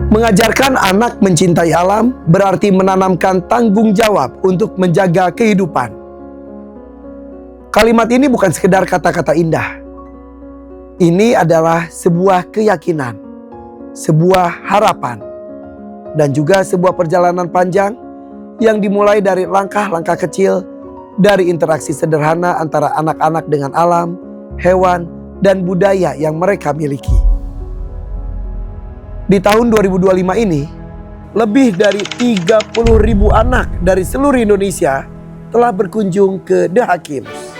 Mengajarkan anak mencintai alam berarti menanamkan tanggung jawab untuk menjaga kehidupan. Kalimat ini bukan sekedar kata-kata indah. Ini adalah sebuah keyakinan, sebuah harapan, dan juga sebuah perjalanan panjang yang dimulai dari langkah-langkah kecil, dari interaksi sederhana antara anak-anak dengan alam, hewan, dan budaya yang mereka miliki. Di tahun 2025 ini, lebih dari 30.000 anak dari seluruh Indonesia telah berkunjung ke The Hakims.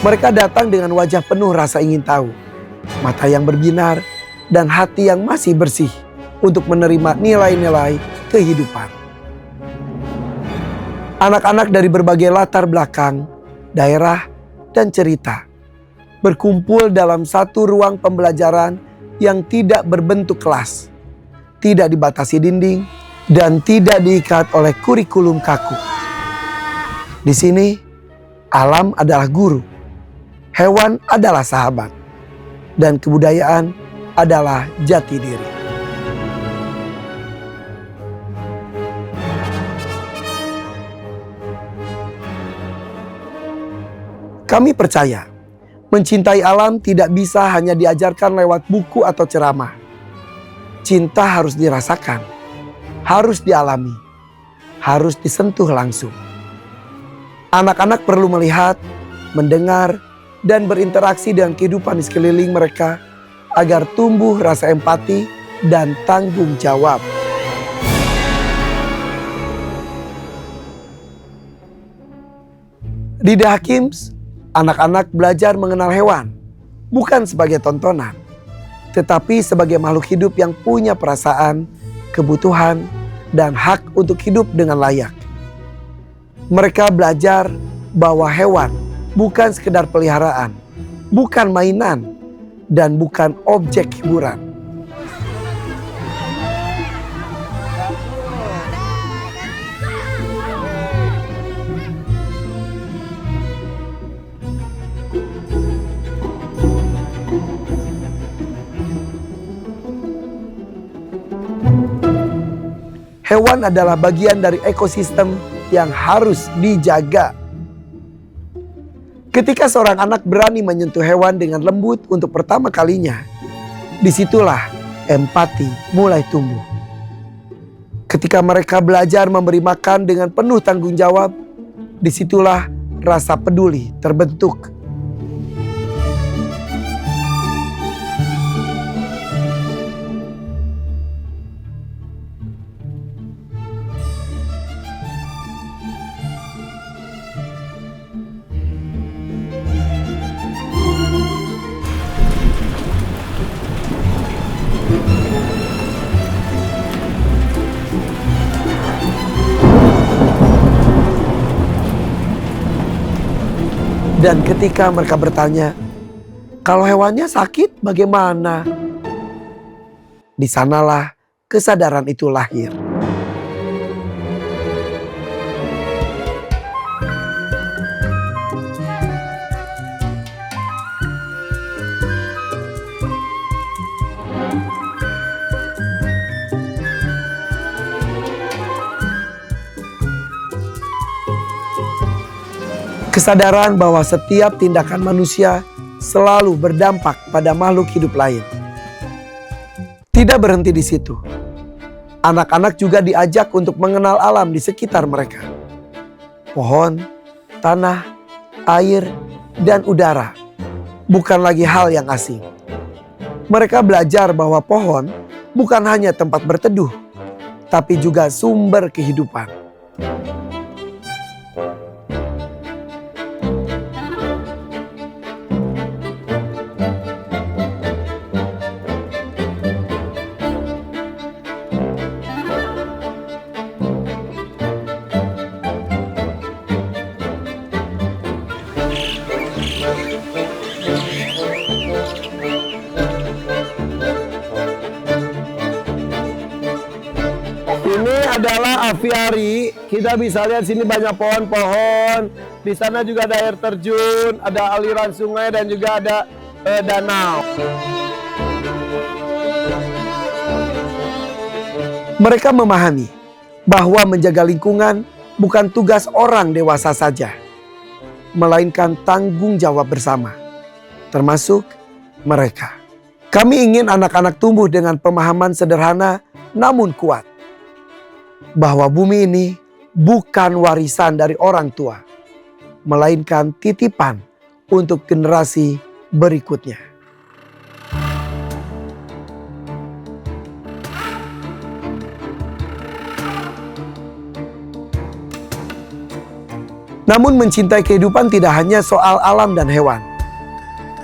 Mereka datang dengan wajah penuh rasa ingin tahu, mata yang berbinar, dan hati yang masih bersih untuk menerima nilai-nilai kehidupan. Anak-anak dari berbagai latar belakang, daerah, dan cerita berkumpul dalam satu ruang pembelajaran yang tidak berbentuk kelas, tidak dibatasi dinding, dan tidak diikat oleh kurikulum kaku. Di sini, alam adalah guru, hewan adalah sahabat, dan kebudayaan adalah jati diri. Kami percaya, mencintai alam tidak bisa hanya diajarkan lewat buku atau ceramah. Cinta harus dirasakan, harus dialami, harus disentuh langsung. Anak-anak perlu melihat, mendengar, dan berinteraksi dengan kehidupan di sekeliling mereka agar tumbuh rasa empati dan tanggung jawab. Di The Hakims, anak-anak belajar mengenal hewan, bukan sebagai tontonan, tetapi sebagai makhluk hidup yang punya perasaan, kebutuhan, dan hak untuk hidup dengan layak. Mereka belajar bahwa hewan bukan sekedar peliharaan, bukan mainan, dan bukan objek hiburan. Hewan adalah bagian dari ekosistem yang harus dijaga. Ketika seorang anak berani menyentuh hewan dengan lembut untuk pertama kalinya, disitulah empati mulai tumbuh. Ketika mereka belajar memberi makan dengan penuh tanggung jawab, disitulah rasa peduli terbentuk. Dan ketika mereka bertanya, kalau hewannya sakit bagaimana? Di sanalah kesadaran itu lahir. Kesadaran bahwa setiap tindakan manusia selalu berdampak pada makhluk hidup lain. Tidak berhenti di situ. Anak-anak juga diajak untuk mengenal alam di sekitar mereka. Pohon, tanah, air, dan udara bukan lagi hal yang asing. Mereka belajar bahwa pohon bukan hanya tempat berteduh, tapi juga sumber kehidupan. Ini adalah aviari. Kita bisa lihat sini banyak pohon-pohon. Di sana juga ada air terjun, ada aliran sungai dan juga ada danau. Mereka memahami bahwa menjaga lingkungan bukan tugas orang dewasa saja, melainkan tanggung jawab bersama, termasuk mereka. Kami ingin anak-anak tumbuh dengan pemahaman sederhana namun kuat, bahwa bumi ini bukan warisan dari orang tua, melainkan titipan untuk generasi berikutnya. Namun mencintai kehidupan tidak hanya soal alam dan hewan.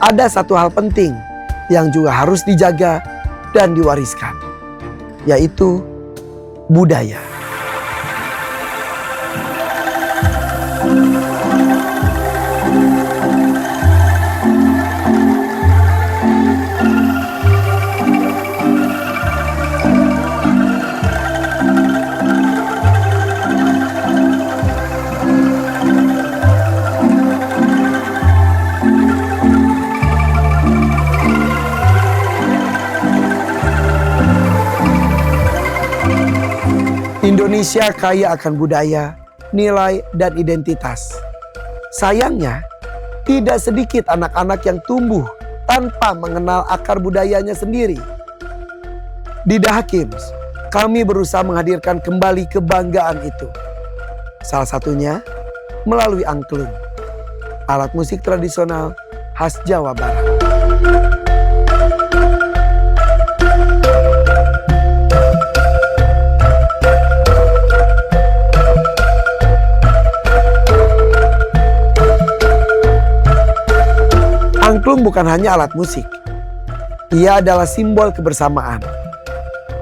Ada satu hal penting yang juga harus dijaga dan diwariskan, yaitu budaya. Indonesia kaya akan budaya, nilai, dan identitas. Sayangnya, tidak sedikit anak-anak yang tumbuh tanpa mengenal akar budayanya sendiri. Di The Hakims, kami berusaha menghadirkan kembali kebanggaan itu. Salah satunya melalui angklung, alat musik tradisional khas Jawa Barat. Angklung bukan hanya alat musik, ia adalah simbol kebersamaan.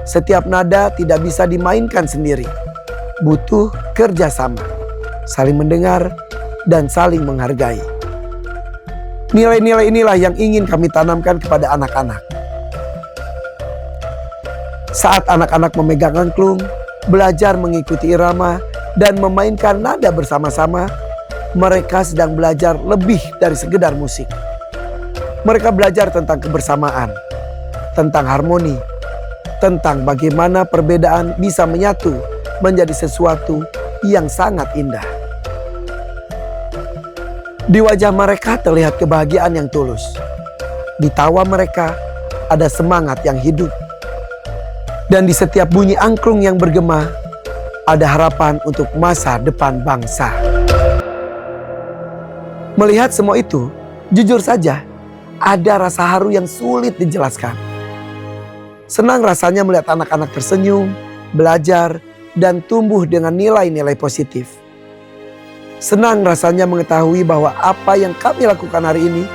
Setiap nada tidak bisa dimainkan sendiri, butuh kerjasama, saling mendengar, dan saling menghargai. Nilai-nilai inilah yang ingin kami tanamkan kepada anak-anak. Saat anak-anak memegang angklung, belajar mengikuti irama, dan memainkan nada bersama-sama, mereka sedang belajar lebih dari sekedar musik. Mereka belajar tentang kebersamaan, tentang harmoni, tentang bagaimana perbedaan bisa menyatu menjadi sesuatu yang sangat indah. Di wajah mereka terlihat kebahagiaan yang tulus. Di tawa mereka ada semangat yang hidup. Dan di setiap bunyi angklung yang bergema, ada harapan untuk masa depan bangsa. Melihat semua itu, jujur saja, ada rasa haru yang sulit dijelaskan. Senang rasanya melihat anak-anak tersenyum, belajar, dan tumbuh dengan nilai-nilai positif. Senang rasanya mengetahui bahwa apa yang kami lakukan hari ini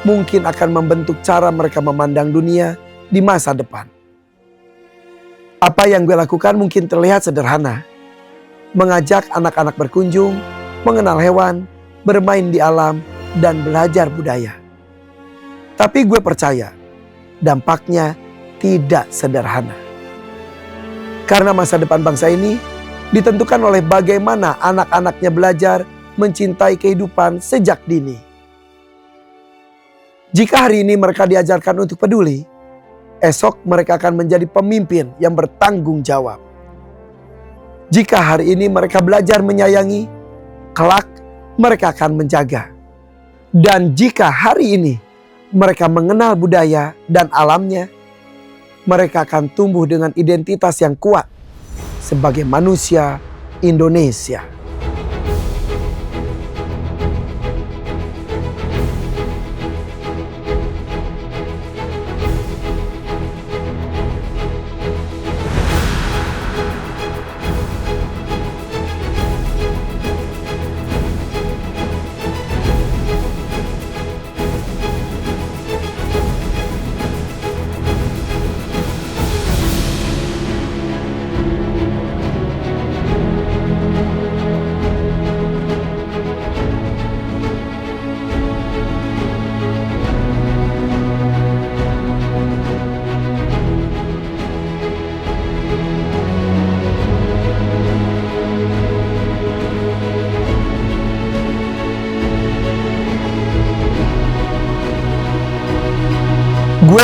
mungkin akan membentuk cara mereka memandang dunia di masa depan. Apa yang gue lakukan mungkin terlihat sederhana. Mengajak anak-anak berkunjung, mengenal hewan, bermain di alam, dan belajar budaya. Tapi gue percaya dampaknya tidak sederhana. Karena masa depan bangsa ini ditentukan oleh bagaimana anak-anaknya belajar mencintai kehidupan sejak dini. Jika hari ini mereka diajarkan untuk peduli, esok mereka akan menjadi pemimpin yang bertanggung jawab. Jika hari ini mereka belajar menyayangi, kelak mereka akan menjaga. Dan jika hari ini mereka mengenal budaya dan alamnya, mereka akan tumbuh dengan identitas yang kuat sebagai manusia Indonesia.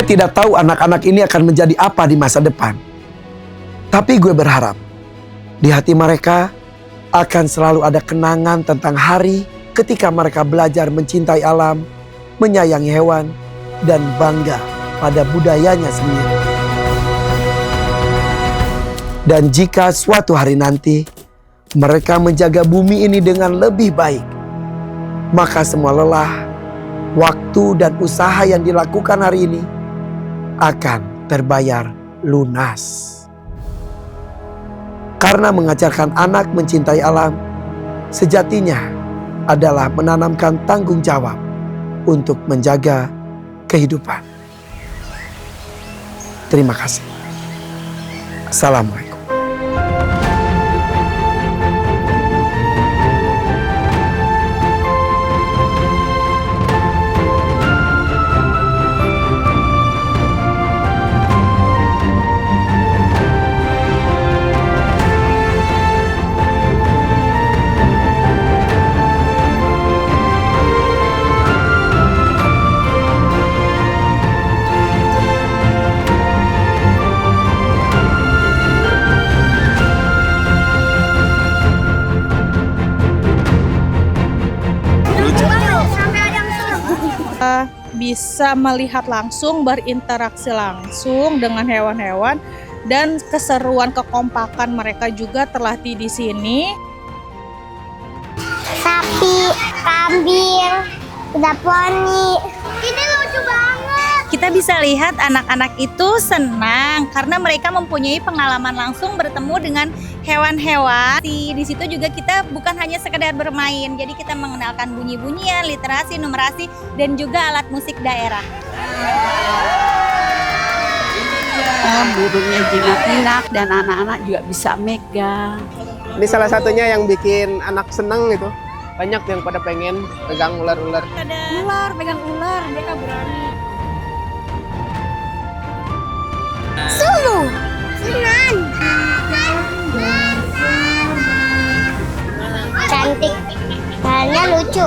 Gue tidak tahu anak-anak ini akan menjadi apa di masa depan. Tapi gue berharap di hati mereka akan selalu ada kenangan tentang hari ketika mereka belajar mencintai alam, menyayangi hewan, dan bangga pada budayanya sendiri. Dan jika suatu hari nanti mereka menjaga bumi ini dengan lebih baik, maka semua lelah, waktu, dan usaha yang dilakukan hari ini akan terbayar lunas. Karena mengajarkan anak mencintai alam, sejatinya adalah menanamkan tanggung jawab untuk menjaga kehidupan. Terima kasih. Assalamualaikum. Bisa melihat langsung, berinteraksi langsung dengan hewan-hewan, dan keseruan kekompakan mereka juga terlatih di sini. Sapi, kambing, kuda poni. Ini lucu banget. Kita bisa lihat anak-anak itu senang karena mereka mempunyai pengalaman langsung bertemu dengan hewan-hewan. Di situ juga kita bukan hanya sekedar bermain, jadi kita mengenalkan bunyi-bunyian, literasi, numerasi, dan juga alat musik daerah. Burungnya jinak-jinak dan anak-anak juga bisa megang. Ini salah satunya yang bikin anak seneng itu. Banyak yang pada pengen pegang ular-ular. Ada ular, pegang ular, mereka berani. Sulu, senang. Cantik, warnanya lucu.